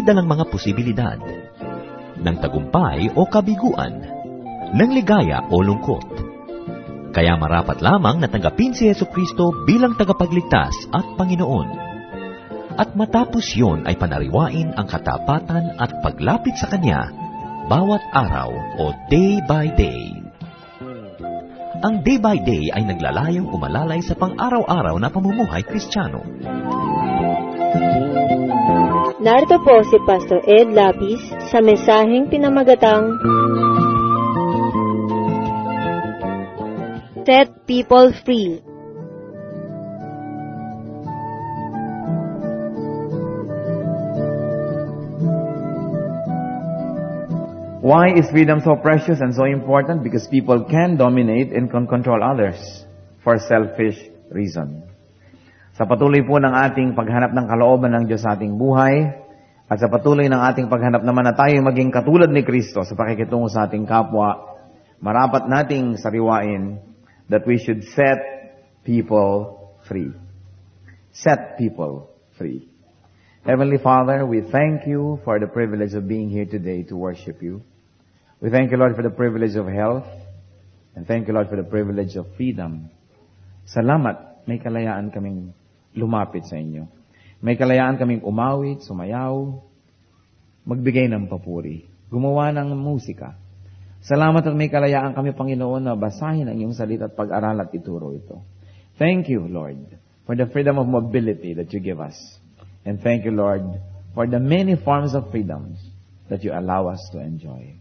may dalang mga posibilidad ng tagumpay o kabiguan, ng ligaya o lungkot. Kaya marapat lamang na tanggapin si Jesucristo bilang tagapagligtas at Panginoon. At matapos yon ay panariwain ang katapatan at paglapit sa Kanya bawat araw o day by day. Ang day by day ay naglalayong umalalay sa pang-araw-araw na pamumuhay Kristiyano. Narito po si Pastor Ed Lapis sa mensaheng pinamagatang Set People Free. Why is freedom so precious and so important? Because people can dominate and can control others for selfish reason. Sa patuloy po ng ating paghanap ng kalooban ng Diyos sa ating buhay, at sa patuloy ng ating paghanap naman na tayo maging katulad ni Kristo sa pakikitungo sa ating kapwa, marapat nating sariwain that we should set people free. Set people free. Heavenly Father, we thank you for the privilege of being here today to worship you. We thank you, Lord, for the privilege of health. And thank you, Lord, for the privilege of freedom. Salamat, may kalayaan kaming lumapit sa inyo. May kalayaan kaming umawit, sumayaw, magbigay ng papuri, gumawa ng musika. Salamat at may kalayaan kami, Panginoon, na basahin ang iyong salita at pag-aral at ituro ito. Thank you, Lord, for the freedom of mobility that you give us. And thank you, Lord, for the many forms of freedoms that you allow us to enjoy.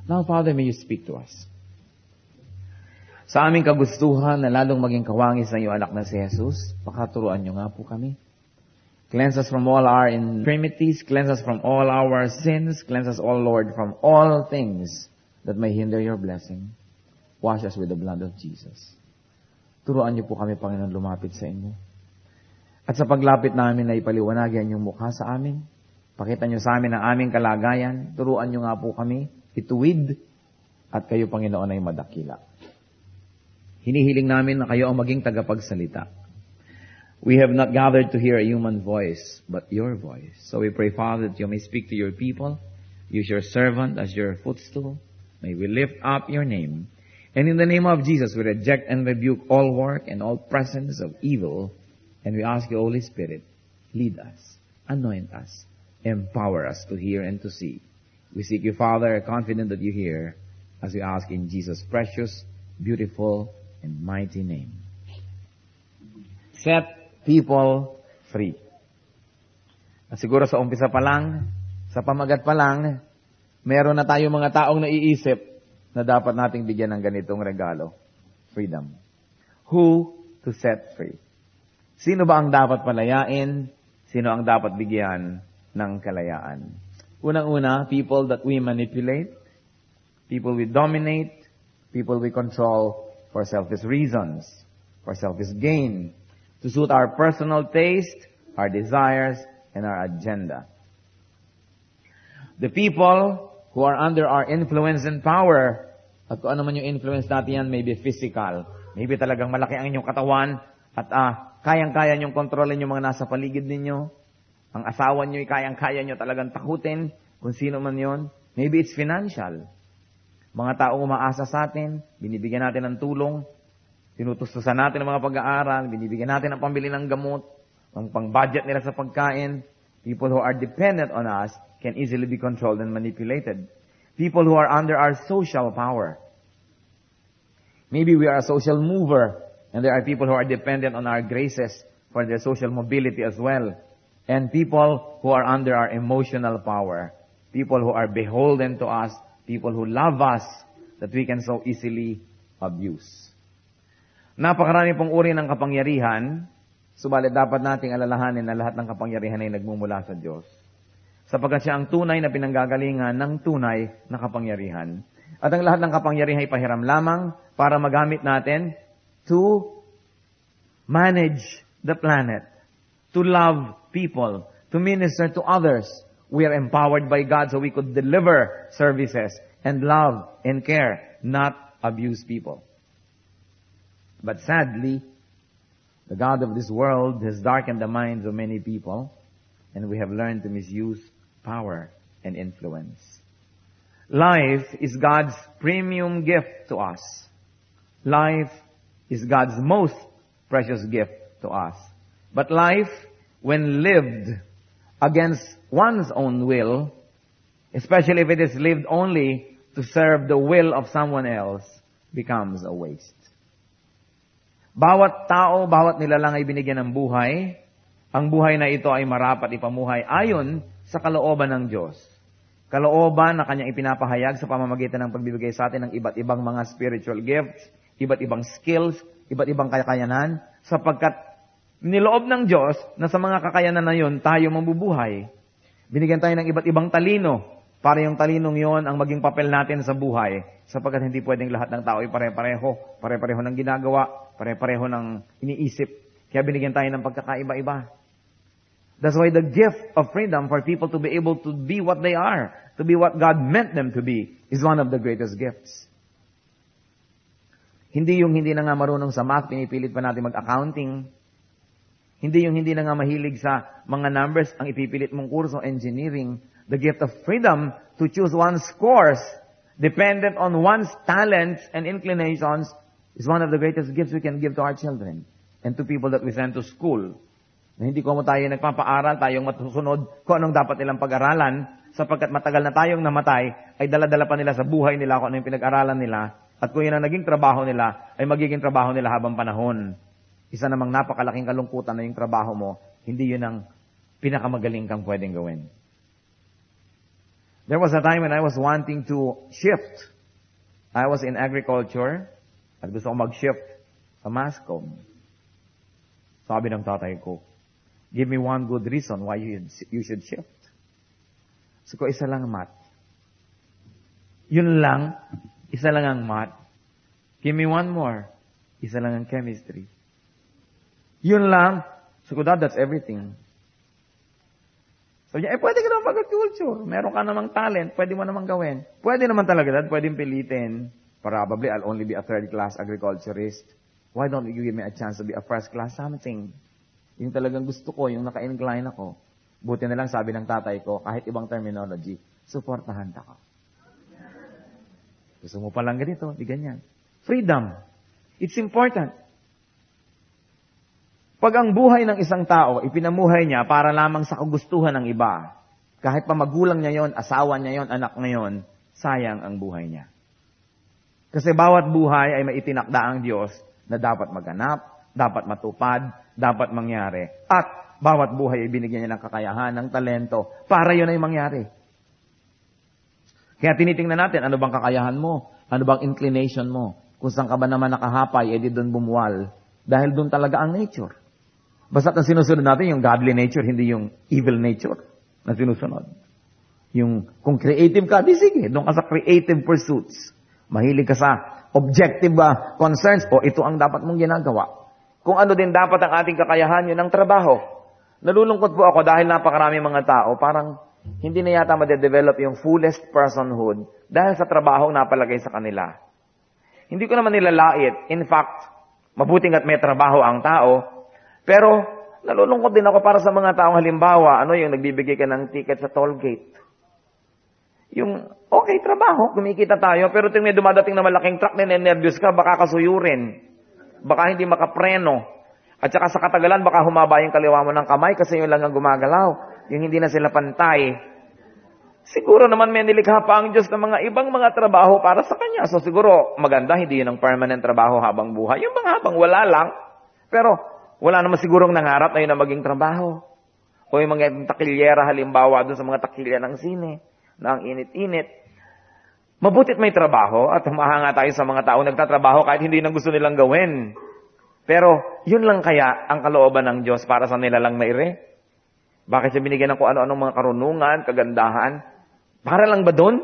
Now, Father, may you speak to us. Sa aming kagustuhan na lalong maging kawangis ng iyong anak na si Jesus, pakaturuan niyo nga po kami. Cleanse us from all our infirmities, cleanse us from all our sins, cleanse us, all, Lord, from all things that may hinder your blessing. Wash us with the blood of Jesus. Turuan niyo po kami, Panginoon, lumapit sa inyo. At sa paglapit namin na ipaliwanagin yung mukha sa amin, pakita niyo sa amin ang aming kalagayan, turuan niyo nga po kami, ituwid, at kayo, Panginoon, ay madakila. Hinihiling namin na kayo ang maging tagapagsalita. We have not gathered to hear a human voice, but your voice. So we pray, Father, that you may speak to your people. Use your servant as your footstool. May we lift up your name. And in the name of Jesus, we reject and rebuke all work and all presence of evil. And we ask you, Holy Spirit, lead us, anoint us, empower us to hear and to see. We seek you, Father, confident that you hear, as we ask in Jesus' precious, beautiful, and mighty name. Set people free. At siguro sa umpisa pa lang, sa pamagat pa lang, meron na tayo mga taong naiisip na dapat nating bigyan ng ganitong regalo. Freedom. Who to set free? Sino ba ang dapat palayain? Sino ang dapat bigyan ng kalayaan? Unang-una, people that we manipulate, people we dominate, people we control for selfish reasons, for selfish gain, to suit our personal taste, our desires, and our agenda. The people who are under our influence and power, at kung ano man yung influence natin yan, maybe physical, maybe talagang malaki ang inyong katawan, at kayang-kaya niyong kontrolin yung mga nasa paligid ninyo, ang asawa niyo, kayang-kaya niyo talagang takutin, kung sino man yon. Maybe it's financial. Mga taong umaasa sa atin, binibigyan natin ng tulong, tinutustusan natin ang mga pag-aaral, binibigyan natin ang pambili ng gamot, ang pang-budget nila sa pagkain. People who are dependent on us can easily be controlled and manipulated. People who are under our social power. Maybe we are a social mover, and there are people who are dependent on our graces for their social mobility as well. And people who are under our emotional power. People who are beholden to us. People who love us that we can so easily abuse. Napakarami pong uri ng kapangyarihan, subalit dapat nating alalahanin na lahat ng kapangyarihan ay nagmumula sa Diyos. Sapagkat siya ang tunay na pinanggagalingan ng tunay na kapangyarihan. At ang lahat ng kapangyarihan ay pahiram lamang para magamit natin to manage the planet, to love people, to minister to others. We are empowered by God so we could deliver services and love and care, not abuse people. But sadly, the God of this world has darkened the minds of many people, and we have learned to misuse power, and influence. Life is God's premium gift to us. Life is God's most precious gift to us. But life, when lived against one's own will, especially if it is lived only to serve the will of someone else, becomes a waste. Bawat tao, bawat nilalang ay binigyan ng buhay. Ang buhay na ito ay marapat ipamuhay ayon sa kalooban ng Diyos. Kalooban na kanyang ipinapahayag sa pamamagitan ng pagbibigay sa atin ng iba't ibang mga spiritual gifts, iba't ibang skills, iba't ibang kakayanan, sapagkat niloob ng Diyos na sa mga kakayanan na yun, tayo mabubuhay. Binigyan tayo ng iba't ibang talino, para yung talinong yon ang maging papel natin sa buhay, sapagkat hindi pwedeng lahat ng tao ay pare-pareho, pare-pareho ng ginagawa, pare-pareho ng iniisip. Kaya binigyan tayo ng pagkakaiba-iba. That's why the gift of freedom for people to be able to be what they are, to be what God meant them to be, is one of the greatest gifts. Hindi yung hindi na nga marunong sa math, pinipilit pa natin mag-accounting. Hindi yung hindi na nga mahilig sa mga numbers, ang ipipilit mong kurso, engineering. The gift of freedom to choose one's course, dependent on one's talents and inclinations, is one of the greatest gifts we can give to our children and to people that we send to school. Na hindi ko mo tayo nagpapaaral, tayong matusunod kung anong dapat nilang pag-aralan, sapagkat matagal na tayong namatay, ay dala-dala pa nila sa buhay nila kung ano yung pinag-aralan nila, at kung yun ang naging trabaho nila, ay magiging trabaho nila habang panahon. Isa namang napakalaking kalungkutan na yung trabaho mo, hindi yun ang pinakamagaling kang pwedeng gawin. There was a time when I was wanting to shift. I was in agriculture, at gusto ko mag-shift sa Mascom. Sabi ng tatay ko, give me one good reason why you should shift. So ko, isa lang math. Yun lang, isa lang ang math. Give me one more. Isa lang ang chemistry. Yun lang. So ko, that's everything. So niya, pwede ka naman mag-agriculture. Meron ka namang talent, pwede mo namang gawin. Pwede naman talaga, pwedeng pilitin. Probably, I'll only be a third-class agriculturist. Why don't you give me a chance to be a first-class something? Yung talagang gusto ko, yung naka-incline ako. Buti na lang sabi ng tatay ko, kahit ibang terminology, supportahan ka. Gusto mo palang ganito, di ganyan. Freedom. It's important. Pag ang buhay ng isang tao, ipinamuhay niya para lamang sa kagustuhan ng iba, kahit pa magulang niya yon, asawa niya yon, anak niya yon, sayang ang buhay niya. Kasi bawat buhay ay may itinakda ang Diyos na dapat maganap, dapat matupad, dapat mangyari. At bawat buhay ay binigyan niya ng kakayahan, ng talento, para yun ay mangyari. Kaya tinitingnan natin, ano bang kakayahan mo? Ano bang inclination mo? Kung saan ka ba naman nakahapay, edi doon bumuwal. Dahil doon talaga ang nature. Basta't ang sinusunod natin, yung godly nature, hindi yung evil nature na sinusunod. Yung, kung creative ka, di sige, doon ka sa creative pursuits. Mahilig ka sa objective concerns, o ito ang dapat mong ginagawa. Kung ano din dapat ang ating kakayahan, yun ang trabaho. Nalulungkot po ako dahil napakarami mga tao, parang hindi na yata madedevelop yung fullest personhood dahil sa trabaho napalagay sa kanila. Hindi ko naman nilalait. In fact, mabuting at may trabaho ang tao, pero nalulungkot din ako para sa mga taong halimbawa, yung nagbibigay ka ng ticket sa toll gate. Yung, okay, trabaho, kumikita tayo, pero may dumadating na malaking truck na nervyos ka, baka kasuyurin. Baka hindi makapreno. At saka sa katagalan, baka humaba yung kaliwa mo ng kamay kasi yun lang ang gumagalaw. Yung hindi na sila pantay. Siguro naman may nilikha pa ang Diyos ng mga ibang mga trabaho para sa Kanya. So siguro maganda, hindi yun ang permanent trabaho habang buhay. Yung mga habang wala lang. Pero wala naman sigurong nangarap na yun ang maging trabaho. O yung mga takilyera halimbawa doon sa mga takilya ng sine na ang init-init. Mabutit may trabaho at humahanga tayo sa mga tao nagtatrabaho kahit hindi nang gusto nilang gawin. Pero yun lang kaya ang kalooban ng Diyos para sa nila lang maire? Bakit siya binigyan ng kung ano-anong mga karunungan, kagandahan? Para lang ba doon?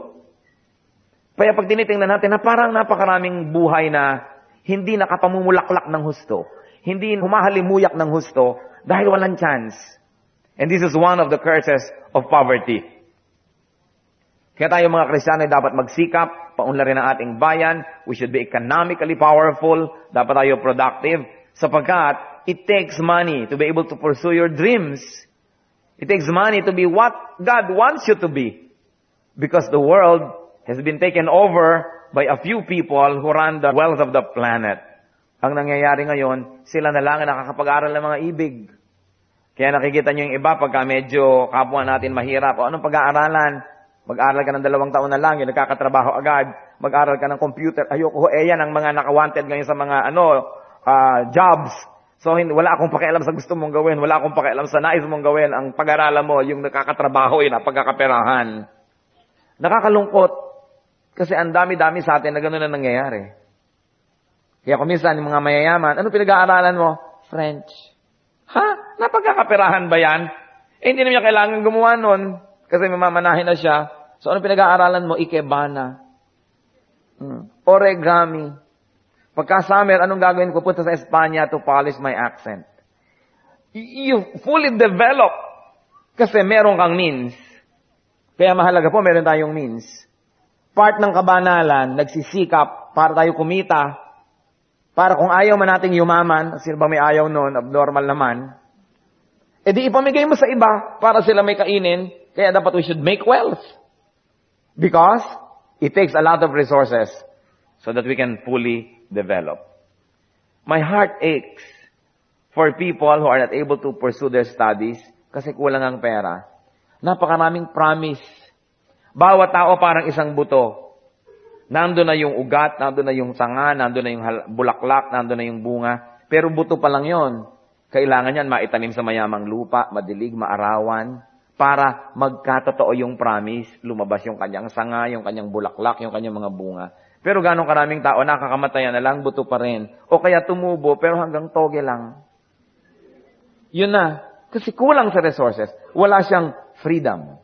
Kaya pag tinitingnan natin na parang napakaraming buhay na hindi nakapamumulaklak ng husto, hindi humahalimuyak ng husto dahil walang chance. And this is one of the curses of poverty. Kaya tayo mga Kristiyano ay dapat magsikap, paunlarin ang ating bayan, we should be economically powerful, dapat tayo productive, sapagkat it takes money to be able to pursue your dreams. It takes money to be what God wants you to be. Because the world has been taken over by a few people who run the wealth of the planet. Ang nangyayari ngayon, sila na lang ang nakakapag-aral ng mga ibig. Kaya nakikita nyo yung iba pagka medyo kapwa natin mahirap. O anong pag-aaralan? Mag-aral ka ng 2 taon na lang, yung nakakatrabaho agad. Mag-aral ka ng computer. Ayoko, yan ang mga naka-wanted ngayon sa mga jobs. So, wala akong pakialam sa gusto mong gawin. Wala akong pakialam sa nais mong gawin. Ang pag-aralan mo, yung nakakatrabaho, yun, pagkakaperahan. Nakakalungkot. Kasi ang dami-dami sa atin na gano'n na nangyayari. Kaya kung minsan, yung mga mayayaman, ano pinag-aaralan mo? French. Ha? Napagkakaperahan ba yan? Hindi na niya kailangan gumawa nun. Kasi mamamanahin na siya. So, ano pinag-aaralan mo? Ikebana. Origami. Pagka summer, anong gagawin ko? Punta sa Espanya to polish my accent. You fully develop. Kasi meron kang means. Kaya mahalaga po, meron tayong means. Part ng kabanalan, nagsisikap para tayo kumita. Para kung ayaw man nating yumaman, sino ba may ayaw nun, abnormal naman, edi ipamigay mo sa iba para sila may kainin. Kaya dapat we should make wealth. Because it takes a lot of resources so that we can fully develop. My heart aches for people who are not able to pursue their studies kasi kulang ang pera. Napakaraming promise. Bawat tao parang isang buto. Nandun na yung ugat, nandun na yung sanga, nandun na yung bulaklak, nandun na yung bunga. Pero buto pa lang yon. Kailangan yan maitanim sa mayamang lupa, madilig, maarawan, para magkatotoo yung promise, lumabas yung kanyang sanga, yung kanyang bulaklak, yung kanyang mga bunga. Pero ganong karaming tao, nakakamataya na lang, buto pa rin. O kaya tumubo, pero hanggang toge lang. Yun na. Kasi kulang sa resources. Wala siyang freedom.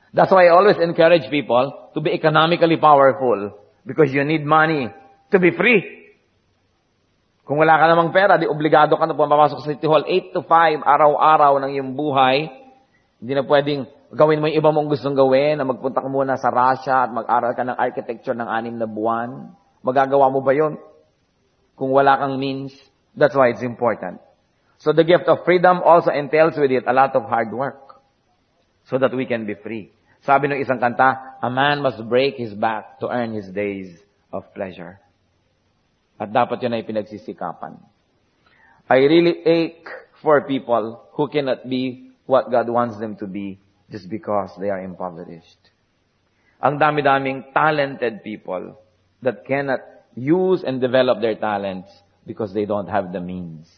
That's why I always encourage people to be economically powerful. Because you need money to be free. Kung wala ka namang pera, di obligado ka na pumapasok sa City Hall 8 to 5, araw-araw ng iyong buhay. Hindi na pwedeng gawin mo yung iba mong gustong gawin, na magpunta ka muna sa Russia at mag-aral ka ng architecture ng 6 na buwan. Magagawa mo ba yun? Kung wala kang means, that's why it's important. So the gift of freedom also entails with it a lot of hard work so that we can be free. Sabi ng isang kanta, a man must break his back to earn his days of pleasure. At dapat yun ay pinagsisikapan. I really ache for people who cannot be what God wants them to be just because they are impoverished. Ang dami-daming talented people that cannot use and develop their talents because they don't have the means.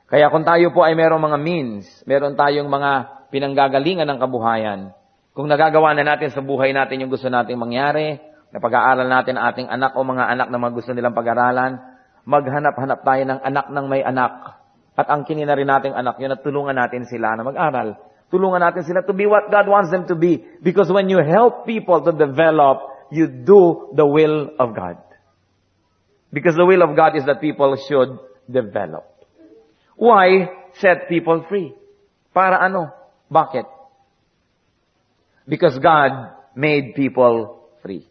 Kaya kung tayo po ay merong mga means, meron tayong mga pinanggagalingan ng kabuhayan, kung nagagawa na natin sa buhay natin yung gusto nating mangyari, na pag-aaral natin ating anak o mga anak na gusto nilang pag-aralan, maghanap-hanap tayo ng anak ng may anak. At ang kinina rin nating anak yun, at tulungan natin sila na mag-aral. Tulungan natin sila to be what God wants them to be. Because when you help people to develop, you do the will of God. Because the will of God is that people should develop. Why set people free? Para ano? Bakit? Because God made people free.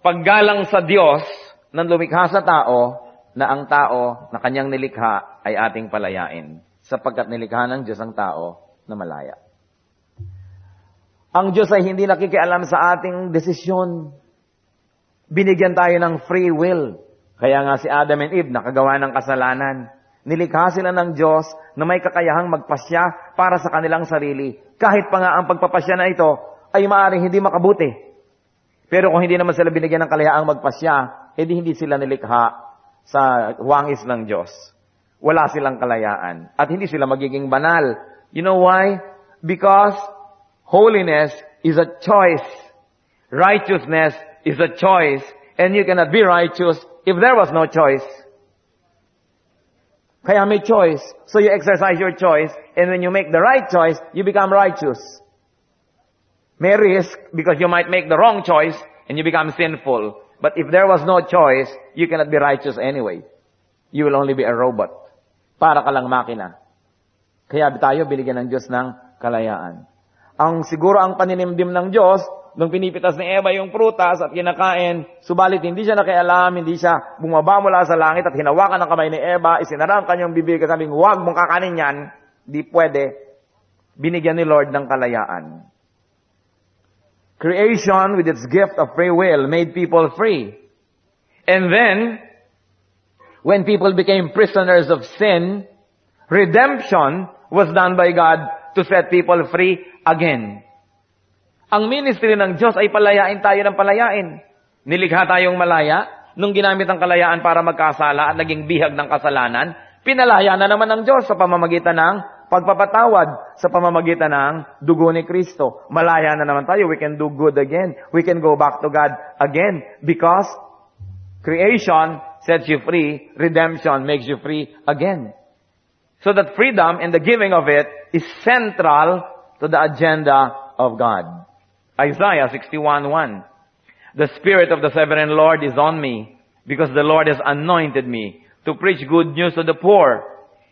Paggalang sa Diyos nang lumikha sa tao, na ang tao na kanyang nilikha ay ating palayain, sapagkat nilikha ng Diyos ang tao na malaya. Ang Diyos ay hindi nakikialam sa ating desisyon. Binigyan tayo ng free will. Kaya nga si Adam and Eve nakagawa ng kasalanan. Nilikha sila ng Diyos na may kakayahang magpasya para sa kanilang sarili. Kahit pa nga ang pagpapasya na ito ay maaaring hindi makabuti. Pero kung hindi naman sila binigyan ng kalayaang magpasya, edi hindi sila nilikha sa wangis ng Diyos. Wala silang kalayaan. At hindi sila magiging banal. You know why? Because holiness is a choice. Righteousness is a choice. And you cannot be righteous if there was no choice. Kaya may choice. So you exercise your choice. And when you make the right choice, you become righteous. May risk because you might make the wrong choice and you become sinful. But if there was no choice, you cannot be righteous anyway. You will only be a robot. Para ka lang makina. Kaya tayo binigyan ng Diyos ng kalayaan. Siguro ang paninimdim ng Diyos, nung pinipitas ni Eva yung prutas at kinakain, subalit hindi siya nakialam, hindi siya bumaba mula sa langit at hinawakan ng kamay ni Eva, isinara ang kanyang bibig at sabing, huwag mong kakanin yan, di pwede. Binigyan ni Lord ng kalayaan. Creation with its gift of free will made people free. And then, when people became prisoners of sin, redemption was done by God to set people free again. Ang ministry ng Diyos ay palayain tayo ng palayain. Nilikha tayong malaya, nung ginamit ang kalayaan para magkasala at naging bihag ng kasalanan, pinalaya na naman ng Diyos sa pamamagitan ng pagpapatawad, sa pamamagitan ng dugo ni Kristo. Malaya na naman tayo. We can do good again. We can go back to God again because creation sets you free, redemption makes you free again. So that freedom and the giving of it is central to the agenda of God. Isaiah 61:1. The Spirit of the Sovereign Lord is on me, because the Lord has anointed me to preach good news to the poor.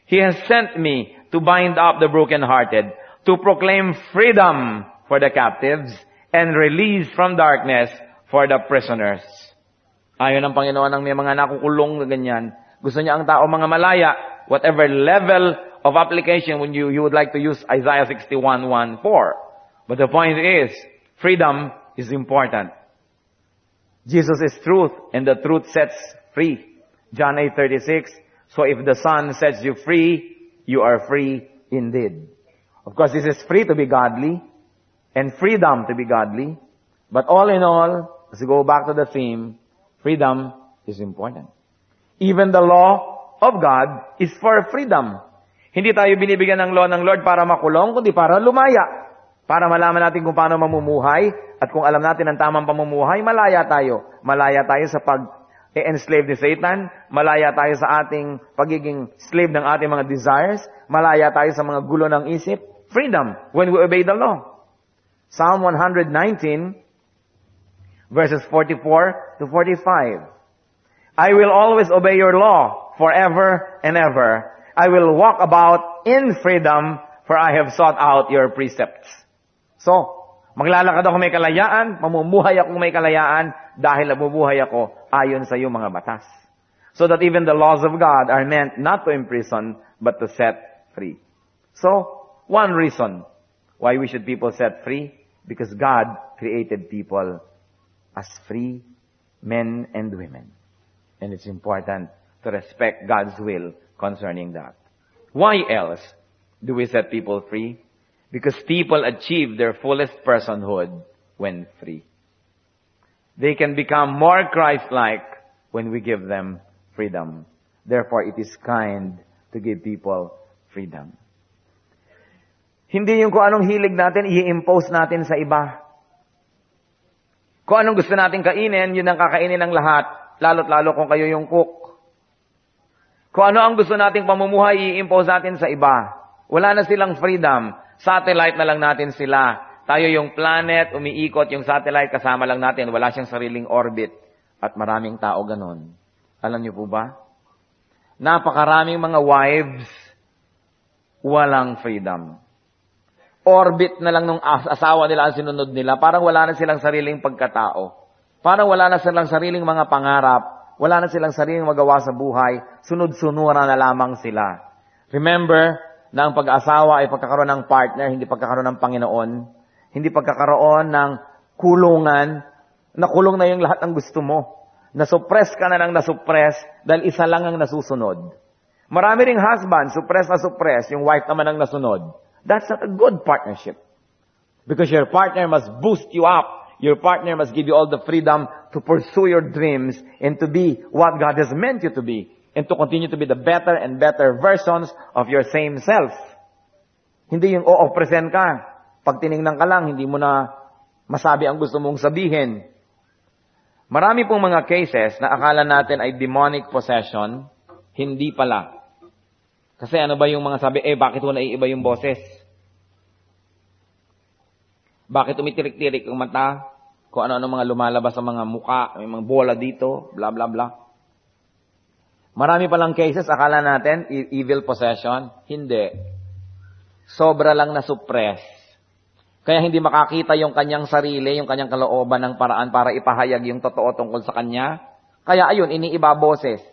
He has sent me to bind up the brokenhearted, to proclaim freedom for the captives, and release from darkness for the prisoners. Ayon ng Panginoon ang may mga nakukulong na ganyan. Gusto niya ang tao mga malaya, whatever level of application when you would like to use Isaiah 61:1 for. But the point is, freedom is important. Jesus is truth, and the truth sets free. John 8:36, so if the Son sets you free, you are free indeed. Of course, this is free to be godly, and freedom to be godly. But all in all, as we go back to the theme, freedom is important. Even the law of God is for freedom. Hindi tayo binibigyan ng law ng Lord para makulong, kundi para lumaya. Para malaman natin kung paano mamumuhay, at kung alam natin ang tamang pamumuhay, malaya tayo. Malaya tayo sa pag-enslave ni Satan, malaya tayo sa ating pagiging slave ng ating mga desires, malaya tayo sa mga gulo ng isip. Freedom when we obey the law. Psalm 119, verses 44 to 45. I will always obey your law forever and ever. I will walk about in freedom, for I have sought out your precepts. So, maglalakad ako may kalayaan, mamumuhay ako may kalayaan, dahil nabubuhay ako ayon sa iyong mga batas. So that even the laws of God are meant not to imprison, but to set free. So, one reason why we should people set free, because God created people as free men and women. And it's important to respect God's will concerning that. Why else do we set people free? Because people achieve their fullest personhood when free. They can become more Christ-like when we give them freedom. Therefore, it is kind to give people freedom. Hindi yung kung anong hilig natin, i-impose natin sa iba. Kung anong gusto natin kainin, yun ang kakainin ng lahat. Lalo't lalo kung kayo yung cook. Kung ano ang gusto nating pamumuhay, i-impose natin sa iba. Wala na silang freedom. Satellite na lang natin sila. Tayo yung planet, umiikot yung satellite, kasama lang natin. Wala siyang sariling orbit. At maraming tao ganon. Alam niyo po ba? Napakaraming mga wives, walang freedom. Orbit na lang nung asawa nila ang sinunod nila. Parang wala na silang sariling pagkatao. Parang wala na silang sariling mga pangarap. Wala na silang sariling magawa sa buhay. Sunod-sunura na lamang sila. Remember, na ang pag-asawa ay pagkakaroon ng partner, hindi pagkakaroon ng Panginoon. Hindi pagkakaroon ng kulungan. Nakulong na yung lahat ng gusto mo. Nasuppress ka na lang nasuppress dahil isa lang ang nasusunod. Marami ring husband, suppress na suppress, yung wife naman ang nasunod. That's not a good partnership. Because your partner must boost you up. Your partner must give you all the freedom to pursue your dreams and to be what God has meant you to be. And to continue to be the better and better versions of your same self. Hindi yung present ka. Pag tinignan ka lang, hindi mo na masabi ang gusto mong sabihin. Marami pong mga cases na akala natin ay demonic possession, hindi pala. Kasi ano ba yung mga sabi, bakit mo naiiba yung boses? Bakit umitirik-tirik yung mata? Kung ano-ano mga lumalabas sa mga muka, may mga bola dito, bla bla bla. Marami palang cases, akala natin, evil possession. Hindi. Sobra lang na-suppress. Kaya hindi makakita yung kanyang sarili, yung kanyang kalooban ng paraan para ipahayag yung totoo tungkol sa kanya. Kaya ayun, iniiba boses.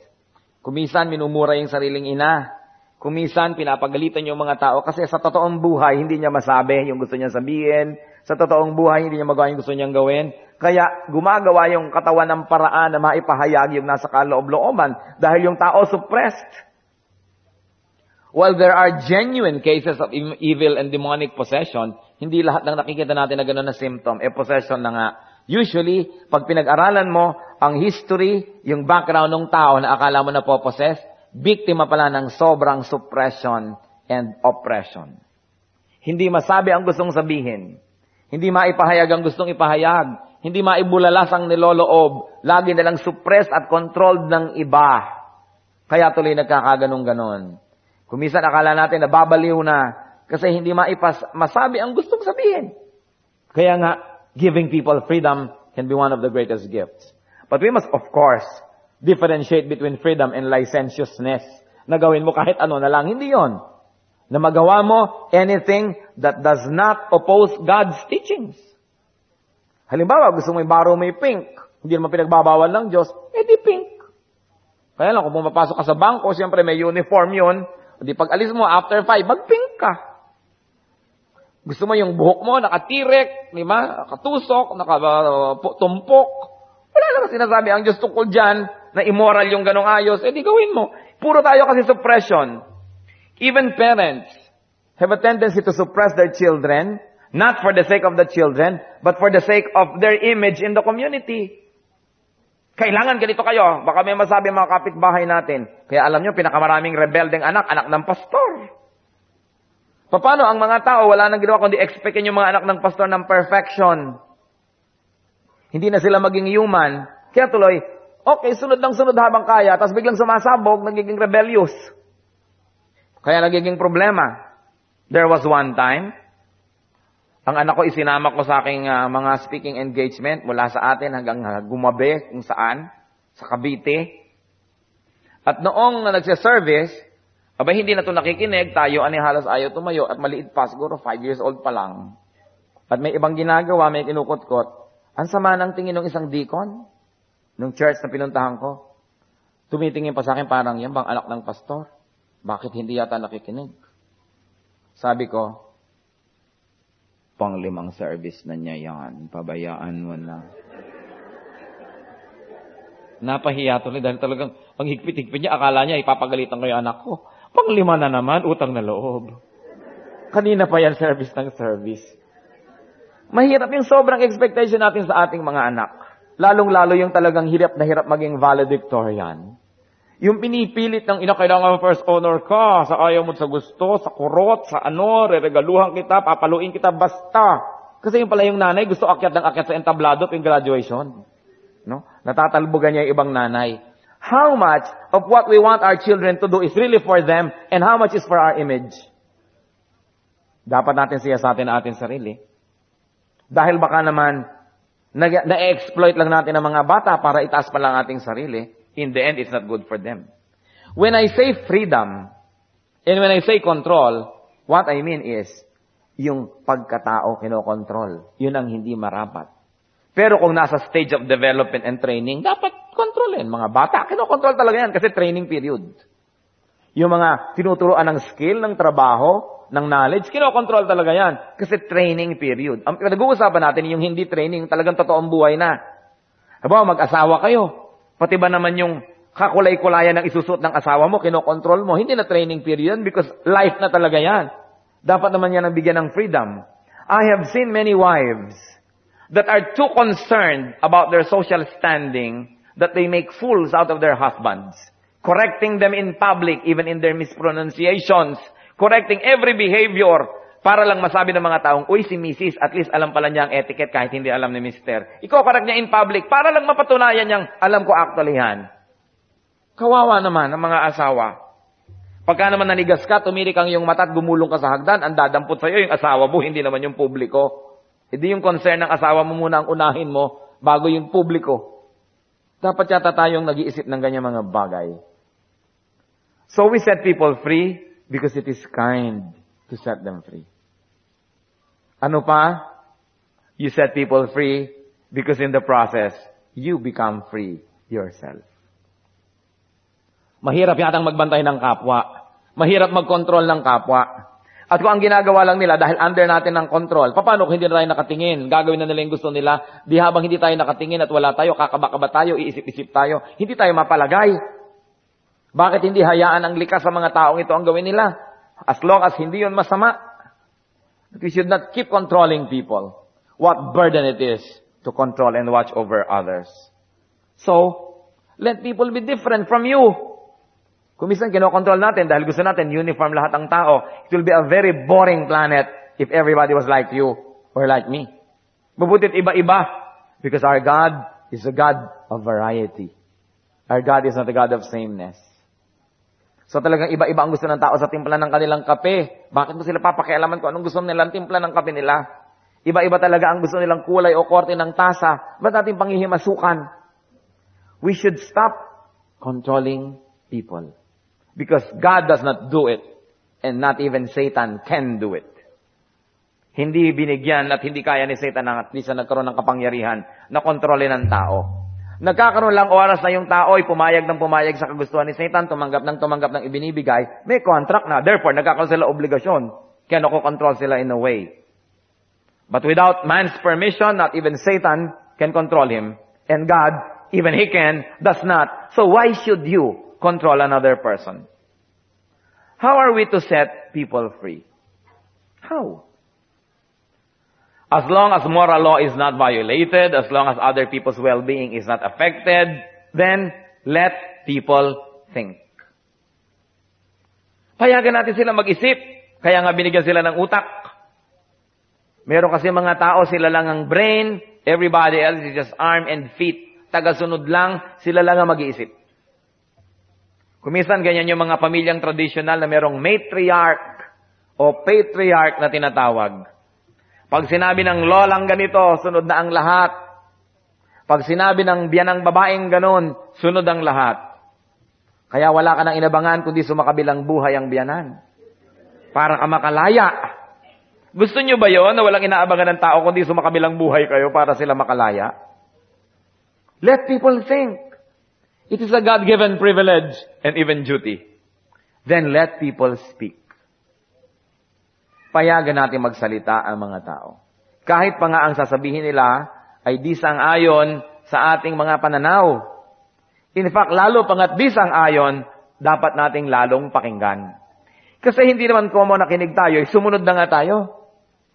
Kumisan, minumura yung sariling ina. Kumisan, pinapagalitan yung mga tao kasi sa totoong buhay, hindi niya masabi yung gusto niya sabihin. Sa totoong buhay, hindi niya magawa yung gusto niyang gawin. Kaya gumagawa yung katawan ng paraan na maipahayag yung nasa kaloob-looban dahil yung tao suppressed. While there are genuine cases of evil and demonic possession, hindi lahat ng nakikita natin na gano'n na symptom, possession na nga. Usually, pag pinag-aralan mo ang history, yung background ng tao na akala mo na po-possess, biktima pala ng sobrang suppression and oppression. Hindi masabi ang gustong sabihin. Hindi maipahayag ang gustong ipahayag. Hindi maibulalas ang niloloob. Lagi nalang suppressed at controlled ng iba. Kaya tuloy nagkakaganong-ganon. Kumisan akala natin na babaliw na kasi hindi masabi ang gustong sabihin. Kaya nga, giving people freedom can be one of the greatest gifts. But we must, of course, differentiate between freedom and licentiousness. Na gawin mo kahit ano na lang. Hindi yon. Na magawa mo anything that does not oppose God's teachings. Halimbawa, gusto mo ibaro may pink. Hindi naman pinagbabawal ng Diyos, di pink. Kaya lang, kung pumapasok ka sa bangko, siyempre may uniform yun. Di pag alis mo, after 5, mag-pink ka. Gusto mo yung buhok mo, nakatirek, di ba? Nakatusok, nakatumpok. Wala naman sinasabi ang Diyos tungkol dyan na immoral yung ganong ayos. Di gawin mo. Puro tayo kasi suppression. Even parents have a tendency to suppress their children, not for the sake of the children, but for the sake of their image in the community. Kailangan ganito kayo. Baka may masabi mga kapitbahay natin. Kaya alam nyo, pinakamaraming rebeldeng anak ng pastor. Paano ang mga tao, wala nang ginawa kundi expectin yung mga anak ng pastor ng perfection. Hindi na sila maging human. Kaya tuloy, okay, sunod ng sunod habang kaya, tapos biglang sumasabog, nagiging rebellious. Kaya nagiging problema. There was one time, ang anak ko isinama ko sa aking mga speaking engagement mula sa atin hanggang Gumabe, kung saan, sa Cavite. At noong nagse-service, hindi na ito nakikinig, tayo halos ayaw tumayo at maliit pa, siguro 5 years old pa lang. At may ibang ginagawa, may kinukutkot. Ang sama ng tingin ng isang deacon, nung church na pinuntahan ko. Tumitingin pa sa akin parang yan bang anak ng pastor? Bakit hindi yata nakikinig? Sabi ko, pang-5 service na niya yan. Pabayaan mo na. Napahiya tuloy dahil talagang ang higpit-higpit niya. Akala niya ipapagalitan ko yung anak ko. Pang-5 na naman, utang na loob. Kanina pa yan service ng service. Mahirap yung sobrang expectation natin sa ating mga anak. Lalong-lalo yung talagang hirap na hirap maging valedictorian. Yung pinipilit ng ina, kailangan first honor ka, sa ayaw mo sa gusto, sa kurot, sa reregaluhan kita, papaluin kita, basta. Kasi yung pala yung nanay, gusto akyat ng akyat sa entablado tuwing graduation. No? Natatalbogan niya yung ibang nanay. How much of what we want our children to do is really for them, and how much is for our image? Dapat natin siyasatin ang ating sarili. Dahil baka naman, na-exploit lang natin ang mga bata para itaas pa lang ating sarili. In the end, it's not good for them. When I say freedom, and when I say control, what I mean is, yung pagkatao kinokontrol. Yun ang hindi marapat. Pero kung nasa stage of development and training, dapat kontrolin. Mga bata, kinokontrol talaga yan kasi training period. Yung mga tinuturuan ng skill, ng trabaho, ng knowledge, kinokontrol talaga yan kasi training period. Ang nag-uusapan natin yung hindi training, talagang totoong buhay na. Halimbawa, mag-asawa kayo. Pati ba naman yung kakulay-kulayan ng isusuot ng asawa mo, kinokontrol mo. Hindi na training period because life na talaga yan. Dapat naman yan ang bigyan ng freedom. I have seen many wives that are too concerned about their social standing that they make fools out of their husbands. Correcting them in public, even in their mispronunciations. Correcting every behavior para lang masabi ng mga taong, uy, si Mrs. at least alam pala niya ang etiquette kahit hindi alam ni Mr. Iko-correct niya in public para lang mapatunayan niyang alam ko actually yan. Kawawa naman ang mga asawa. Pagka naman nanigas ka, tumirik ang iyong mata at gumulong ka sa hagdan, ang dadampot sa iyo yung asawa mo, hindi naman yung publiko. Hindi yung concern ng asawa mo muna ang unahin mo bago yung publiko. Dapat yata tayong nag-iisip ng ganyan mga bagay. So we set people free because it is kind to set them free. Ano pa? You set people free because in the process, you become free yourself. Mahirap yatang magbantay ng kapwa. Mahirap mag-control ng kapwa. At kung ang ginagawa lang nila, dahil under natin ng control, paano kung hindi na tayo nakatingin? Gagawin na nila yung gusto nila. Di habang hindi tayo nakatingin at wala tayo, kakaba-kaba tayo, iisip-isip tayo, hindi tayo mapalagay. Bakit hindi hayaan ang likas sa mga taong ito ang gawin nila? As long as hindi yun masama. We should not keep controlling people. What burden it is to control and watch over others. So, let people be different from you. Kung minsan kinokontrol natin dahil gusto natin uniform lahat ng tao, it will be a very boring planet if everybody was like you or like me. Mabutit iba-iba because our God is a God of variety. Our God is not a God of sameness. So talagang iba-iba ang gusto ng tao sa timpla ng kanilang kape. Bakit mo sila papakialaman kung anong gusto nilang timpla ng kape nila? Iba-iba talaga ang gusto nilang kulay o korte ng tasa. Ba't natin panghihimasukan? We should stop controlling people. Because God does not do it. And not even Satan can do it. Hindi binigyan at hindi kaya ni Satan at least nagkaroon ng kapangyarihan na kontrolin ng tao. Nagkakaroon lang oras na yung tao ay pumayag ng pumayag sa kagustuhan ni Satan, tumanggap ng ibinibigay, may contract na. Therefore, nagkakaroon sila obligasyon. Kaya nakokontrol sila in a way. But without man's permission, not even Satan can control him. And God, even He can, does not. So why should you control another person? How are we to set people free? How? As long as moral law is not violated, as long as other people's well-being is not affected, then let people think. Payagan natin sila mag-isip. Kaya nga binigyan sila ng utak. Meron kasi mga tao, sila lang ang brain, everybody else is just arm and feet. Tagasunod lang, sila lang ang mag-iisip. Kumisan ganyan yung mga pamilyang tradisyonal na merong matriarch o patriarch na tinatawag. Pag sinabi ng lolang ganito, sunod na ang lahat. Pag sinabi ng biyanang babaeng ganon, sunod ang lahat. Kaya wala ka nang inabangan kundi sumakabilang buhay ang biyanan. Para ka makalaya. Gusto nyo ba yon na walang inaabangan ng tao kundi sumakabilang buhay kayo para sila makalaya? Let people think. It is a God-given privilege and even duty. Then let people speak. Payagan natin magsalita ang mga tao. Kahit pa nga ang sasabihin nila ay di sang-ayon sa ating mga pananaw. In fact, lalo pangat di sang-ayon, dapat nating lalong pakinggan. Kasi hindi naman common nakinig tayo, sumunod na nga tayo.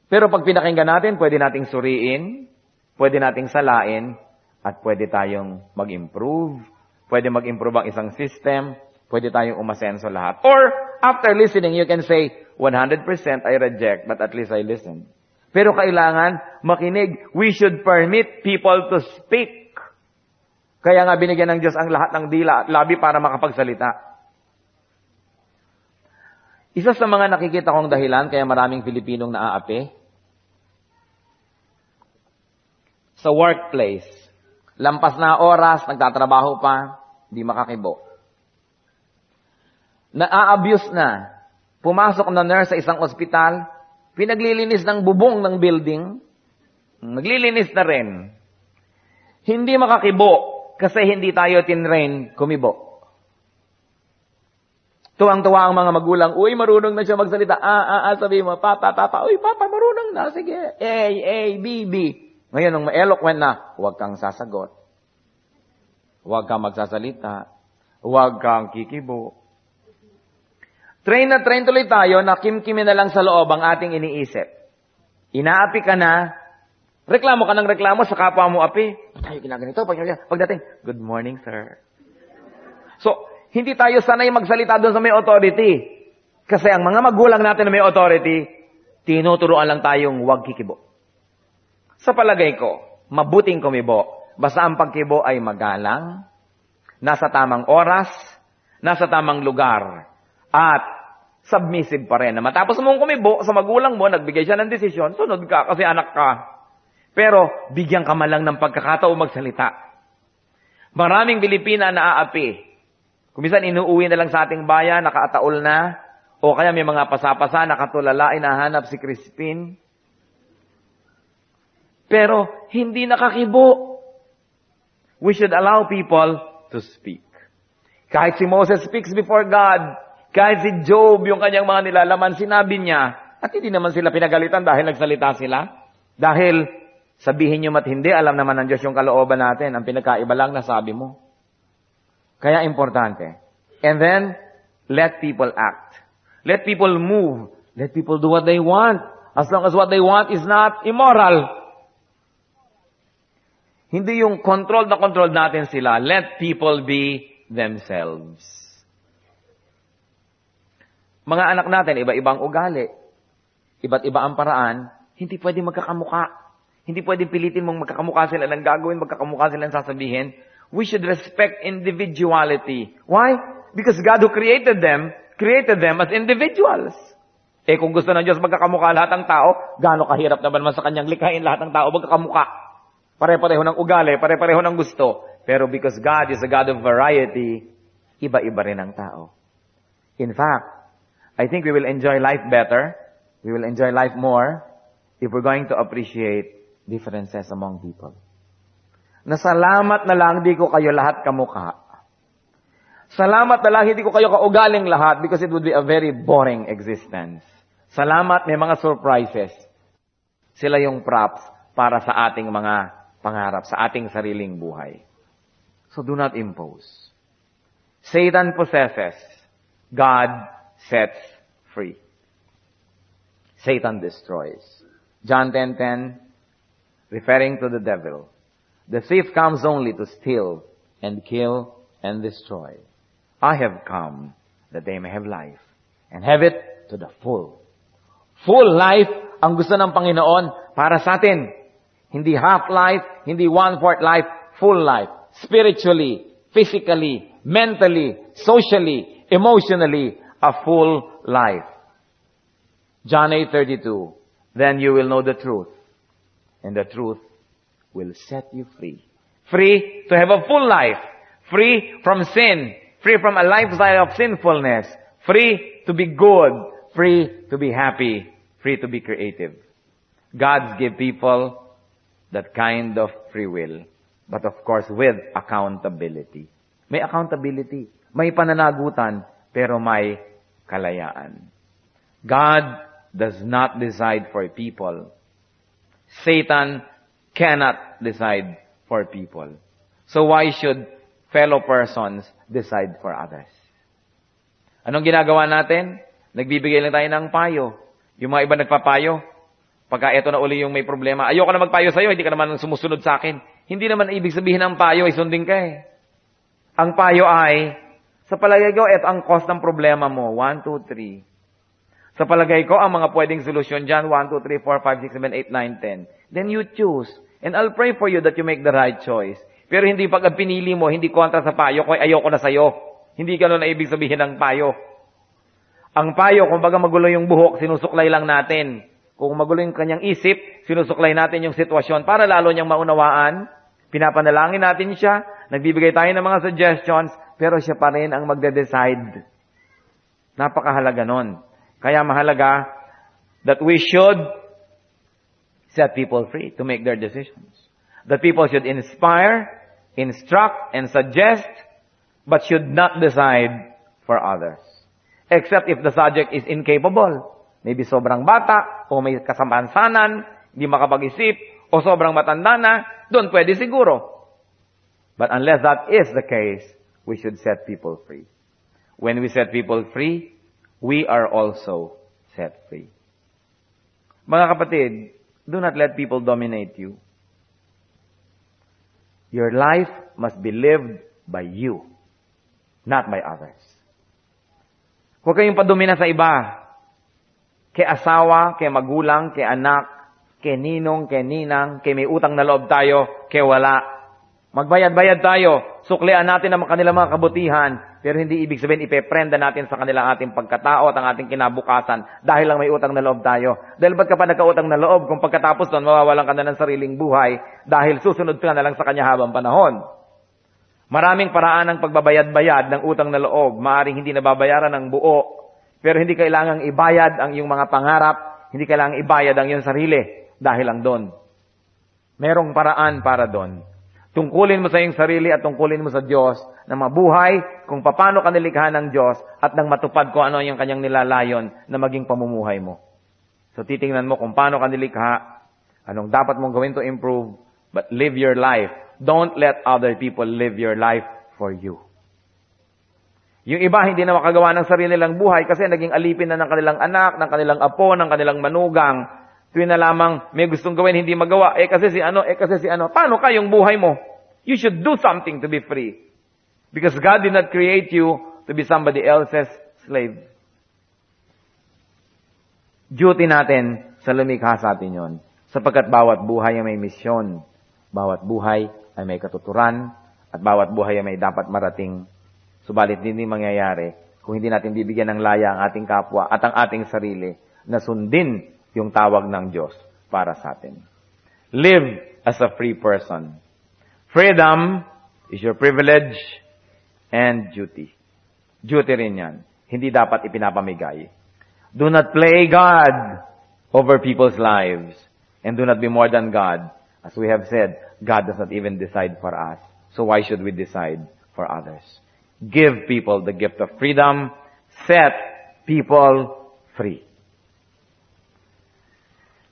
Pero pag pinakinggan natin, pwede nating suriin, pwede nating salain, at pwede tayong mag-improve. Pwede mag-improve ang isang system, pwede tayong umasenso lahat. Or, after listening, you can say, 100% I reject, but at least I listen. Pero kailangan makinig. We should permit people to speak. Kaya nga binigyan ng Diyos ang lahat ng dila at labi para makapagsalita. Isa sa mga nakikita kong dahilan kaya maraming Pilipinong naaapi, sa workplace, lampas na oras, nagtatrabaho pa, di makakibo. Na-abuse na. Pumasok na nurse sa isang ospital, pinaglilinis ng bubong ng building, naglilinis na rin. Hindi makakibo kasi hindi tayo tinrain kumibo. Tuwang-tuwa ang mga magulang, uy, marunong na siya magsalita. Sabi mo, papa, uy, papa, marunong na, sige. A, B, B. Ngayon, nung ma-eloquent na, huwag kang sasagot. Huwag kang magsasalita. Huwag kang kikibo. Train na train tuloy tayo na kimkimin na lang sa loob ang ating iniisip. Inaapi ka na, reklamo ka ng reklamo sa kapwa mo api. Tayo ginaganito. Pagdating, good morning, sir. So, hindi tayo sanay magsalita doon sa may authority. Kasi ang mga magulang natin na may authority, tinuturuan lang tayong huwag kikibo. Sa palagay ko, mabuting kumibo. Basta ang pagkibo ay magalang, nasa tamang oras, nasa tamang lugar, at submissive pa rin. Na matapos mong kumibo sa magulang mo, nagbigay siya ng desisyon, sunod ka kasi anak ka. Pero, bigyan ka man lang ng pagkakataon magsalita. Maraming Pilipina naaapi. Kumisan inuuwi na lang sa ating bayan, nakaataol na, o kaya may mga pasapasa, nakatulala, inahanap si Crispin. pero hindi nakakibo. We should allow people to speak. Kahit si Moses speaks before God, kahit si Job, yung kanyang mga nilalaman, sinabi niya, at hindi naman sila pinagalitan dahil nagsalita sila. Dahil sabihin niyo mat hindi, alam naman ng Diyos yung kalooban natin. Ang pinagkaiba lang nasabi mo. Kaya importante. And then, let people act. Let people move. Let people do what they want. As long as what they want is not immoral. Hindi yung controlled natin sila. Let people be themselves. Mga anak natin, iba-ibang ugali. Iba't iba ang paraan. Hindi pwede magkakamuka. Hindi pwede pilitin mong magkakamuka sila ng gagawin, magkakamuka sila ng sasabihin. We should respect individuality. Why? Because God who created them as individuals. Kung gusto ng Diyos magkakamuka lahat ng tao, gaano kahirap naman sa kanyang likhain lahat ng tao magkakamuka. Pare-pareho ng ugali, pare-pareho ng gusto. Pero because God is a God of variety, iba-iba rin ang tao. In fact, I think we will enjoy life better, we will enjoy life more, if we're going to appreciate differences among people. Nasalamat na lang di ko kayo lahat kamukha. Salamat na lang hindi ko kayo kaugaling lahat because it would be a very boring existence. Salamat may mga surprises. Sila yung props para sa ating mga pangarap, sa ating sariling buhay. So do not impose. Satan possesses. God sets free. Satan destroys. John 10:10, referring to the devil. The thief comes only to steal and kill and destroy. I have come that they may have life and have it to the full. Full life ang gusto ng Panginoon para sa atin. Hindi half life, hindi 1/4 life, full life. Spiritually, physically, mentally, socially, emotionally, a full life. John 8:32, then you will know the truth, and the truth will set you free. Free to have a full life. Free from sin. Free from a lifestyle of sinfulness. Free to be good. Free to be happy. Free to be creative. God gives people that kind of free will. But of course, with accountability. May accountability. May pananagutan, pero may kalayaan. God does not decide for people. Satan cannot decide for people. So why should fellow persons decide for others? Anong ginagawa natin? Nagbibigay lang tayo ng payo. Yung mga iba nagpapayo, pagka eto na uli yung may problema, ayoko na magpayo sa'yo, hindi ka naman sumusunod sa akin. Hindi naman ibig sabihin ng payo ay sundin ka eh. Ang payo ay, sa palagay ko, eto ang cause ng problema mo. 1, 2, 3. Sa palagay ko, ang mga pwedeng solusyon dyan, 1, 2, 3, 4, 5, 6, 7, 8, 9, 10. Then you choose. And I'll pray for you that you make the right choice. Pero hindi pag pinili mo, hindi kontra sa payo ko, ay ayoko na sa'yo. Hindi ganun na ibig sabihin ng payo. Ang payo, kung baga magulo yung buhok, sinusuklay lang natin. Kung magulo yung kanyang isip, sinusuklay natin yung sitwasyon para lalo niyang maunawaan. Pinapanalangin natin siya, nagbibigay tayo ng mga suggestions, pero siya pa rin ang magde-decide. Napakahalaga nun. Kaya mahalaga that we should set people free to make their decisions. That people should inspire, instruct, and suggest, but should not decide for others. Except if the subject is incapable. Maybe sobrang bata, o may kasamansanan, hindi makapag-isip, o sobrang matanda na, doon pwede siguro. But unless that is the case, we should set people free. When we set people free, we are also set free. Mga kapatid, do not let people dominate you. Your life must be lived by you, not by others. Huwag kayong padumina sa iba. Kay asawa, kay magulang, kay anak, kay ninong, kay ninang, kay may utang na loob tayo, kay wala. Magbayad-bayad tayo. Suklian natin ang kanilang mga kabutihan. Pero hindi ibig sabihin ipeprenda natin sa kanila ating pagkatao at ang ating kinabukasan dahil lang may utang na loob tayo. Dahil ba't ka pa nagkautang na loob kung pagkatapos doon mawawalan ka na ng sariling buhay dahil susunod ka na lang sa kanya habang panahon? Maraming paraan ng pagbabayad-bayad ng utang na loob. Maaring hindi nababayaran ng buo. Pero hindi kailangang ibayad ang iyong mga pangarap. Hindi kailangang ibayad ang iyong sarili dahil lang doon. Merong paraan para doon. Tungkulin mo sa iyong sarili at tungkulin mo sa Diyos na mabuhay kung paano ka nilikha ng Diyos at nang matupad ko ano yung kanyang nilalayon na maging pamumuhay mo. So titingnan mo kung paano ka nilikha, anong dapat mong gawin to improve, but live your life. Don't let other people live your life for you. Yung iba hindi na makagawa ng sarili nilang buhay kasi naging alipin na ng kanilang anak, ng kanilang apo, ng kanilang manugang. Tuwing na lamang may gustong gawin, hindi magawa. Kasi si ano. Paano kayong buhay mo? You should do something to be free. Because God did not create you to be somebody else's slave. Duty natin sa lumikha sa atin yon. Sapagkat bawat buhay ay may misyon. Bawat buhay ay may katuturan. At bawat buhay ay may dapat marating. Subalit hindi mangyayari kung hindi natin bibigyan ng laya ang ating kapwa at ang ating sarili na sundin yung tawag ng Diyos para sa atin. Live as a free person. Freedom is your privilege and duty. Duty rin yan. Hindi dapat ipinapamigay. Do not play God over people's lives. And do not be more than God. As we have said, God does not even decide for us. So why should we decide for others? Give people the gift of freedom. Set people free.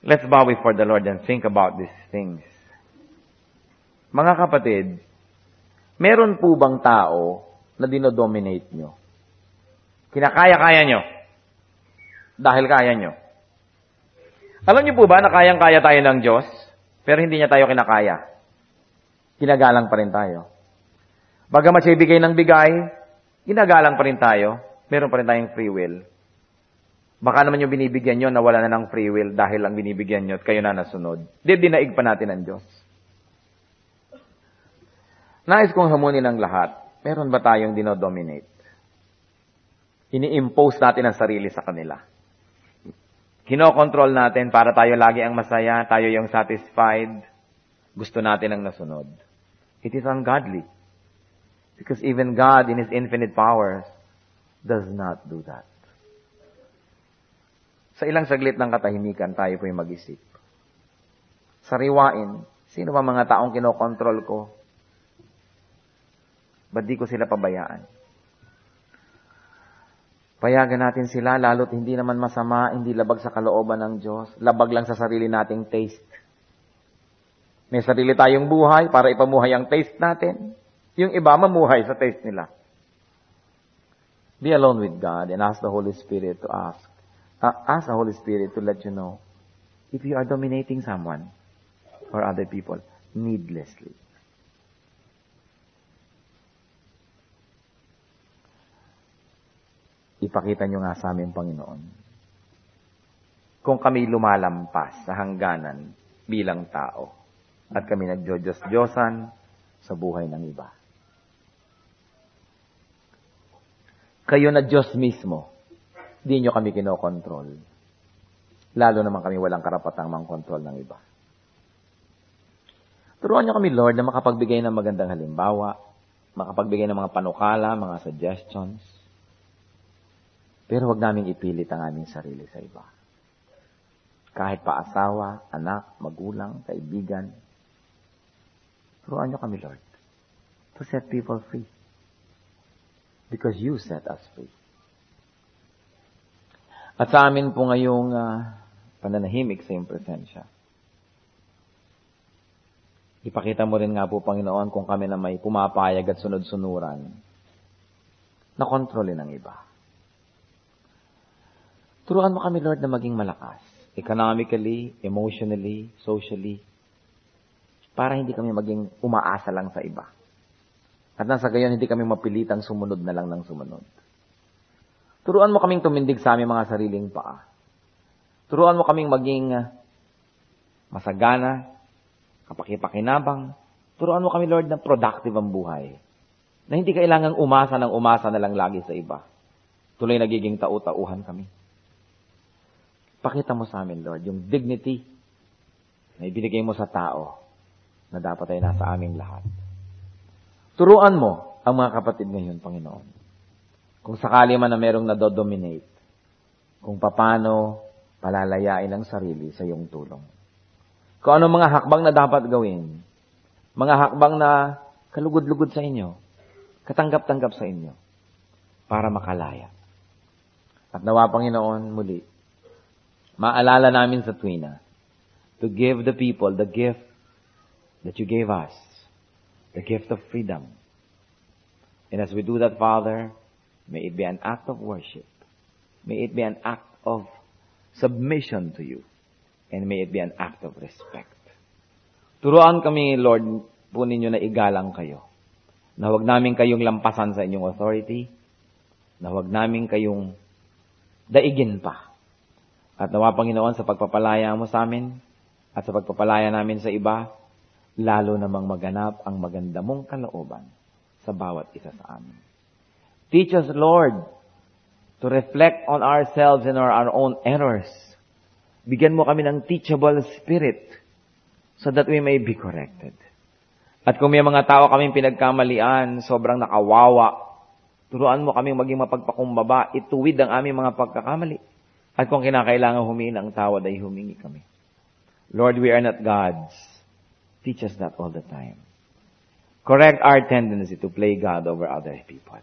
Let's bow before the Lord and think about these things. Mga kapatid, meron po bang tao na dinodominate nyo? Kinakaya-kaya nyo. Dahil kaya nyo. Alam nyo po ba na kayang-kaya tayo ng Diyos, pero hindi niya tayo kinakaya? Ginagalang pa rin tayo. Bagamat siya ibigay ng bigay, ginagalang pa rin tayo, meron pa rin tayong free will. Baka naman yung binibigyan nyo, nawala na ng free will dahil lang binibigyan nyo at kayo na nasunod. Dinaig pa natin ang Diyos. Nais kong hamunin ang lahat. Meron ba tayong dinodominate? Ini-impose natin ang sarili sa kanila. Kinokontrol natin para tayo lagi ang masaya, tayo yung satisfied. Gusto natin ang nasunod. It is ungodly. Because even God in His infinite powers does not do that. Sa ilang saglit ng katahimikan, tayo po'y mag-isip. Sariwain, sino ba mga taong kinokontrol ko? Ba't di ko sila pabayaan? Payagan natin sila, lalo't hindi naman masama, hindi labag sa kalooban ng Diyos, labag lang sa sarili nating taste. May sarili tayong buhay para ipamuhay ang taste natin. Yung iba mamuhay sa taste nila. Be alone with God and ask the Holy Spirit to ask the Holy Spirit to let you know if you are dominating someone or other people needlessly. Ipakita nyo nga sa amin, Panginoon, kung kami lumalampas sa hangganan bilang tao at kami nagdiyos-diyosan sa buhay ng iba. Kayo na Diyos mismo, di nyo kami kinokontrol. Lalo naman kami walang karapatang mangkontrol ng iba. Turuan nyo kami, Lord, na makapagbigay ng magandang halimbawa, makapagbigay ng mga panukala, mga suggestions. Pero huwag naming ipilit ang aming sarili sa iba. Kahit pa asawa, anak, magulang, kaibigan. Turuan nyo kami, Lord, to set people free. Because you set us free. At sa amin po ngayong pananahimik sa iyong presensya, ipakita mo rin nga po, Panginoon, kung kami na may pumapayag at sunod-sunuran na kontrolin ang iba. Turuan mo kami, Lord, na maging malakas. Economically, emotionally, socially. Para hindi kami maging umaasa lang sa iba. At nasa gayon, hindi kami mapilitang sumunod na lang ng sumunod. Turuan mo kaming tumindig sa aming mga sariling paa. Turuan mo kaming maging masagana, kapakipakinabang. Turuan mo kami, Lord, na productive ang buhay. Na hindi kailangang umasa na lang lagi sa iba. Tuloy nagiging tau-tauhan kami. Pakita mo sa amin, Lord, yung dignity na ibinigay mo sa tao na dapat ay nasa aming lahat. Turuan mo ang mga kapatid ngayon, Panginoon. Kung sakali man na merong nadodominate, kung paano palalayain ang sarili sa iyong tulong. Kung ano mga hakbang na dapat gawin. Mga hakbang na kalugod-lugod sa inyo. Katanggap-tanggap sa inyo. Para makalaya. At nawa, Panginoon, muli, maalala namin sa tuwina to give the people the gift that you gave us. The gift of freedom. And as we do that, Father, may it be an act of worship. May it be an act of submission to you. And may it be an act of respect. Turuan kami, Lord, po ninyo na igalang kayo. Na huwag namin kayong lampasan sa inyong authority. Na huwag namin kayong daigin pa. At nawa, Panginoon, sa pagpapalaya mo sa amin at sa pagpapalaya namin sa iba, lalo namang maganap ang maganda mong kalooban sa bawat isa sa amin. Teach us, Lord, to reflect on ourselves and our own errors. Bigyan mo kami ng teachable spirit so that we may be corrected. At kung may mga tao kaming pinagkamalian, sobrang nakawawa, turuan mo kaming maging mapagpakumbaba, ituwid ang aming mga pagkakamali. At kung kinakailangan humingi ng tawad, ay humingi kami. Lord, we are not gods. Teach us that all the time. Correct our tendency to play God over other people.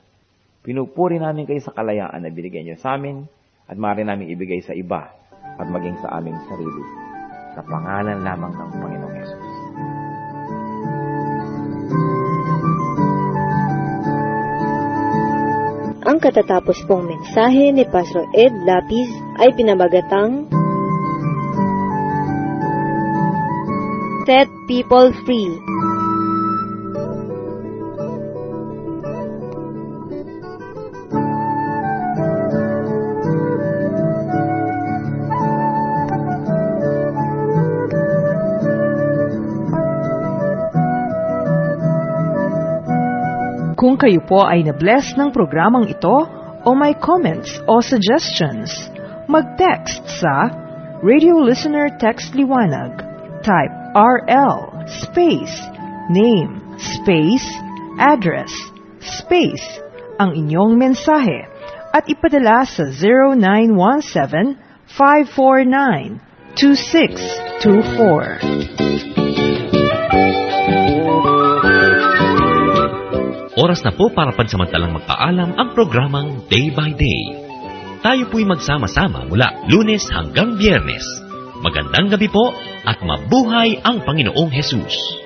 Pinupuri namin kayo sa kalayaan na binigay niyo sa amin at maaari namin ibigay sa iba at maging sa aming sarili. Sa pangalan lamang ng Panginoong Yesus. Ang katatapos pong mensahe ni Pastor Ed Lapis ay pinamagatang Set People Free. Kung kayo po ay na-bless ng programang ito o may comments o suggestions, mag-text sa Radio Listener Text Liwanag. Type RL space name space address space ang inyong mensahe at ipadala sa 0917-549-2624. Oras na po para pansamantalang magpaalam ang programang Day by Day. Tayo po'y magsama-sama mula Lunes hanggang Biyernes. Magandang gabi po at mabuhay ang Panginoong Hesus.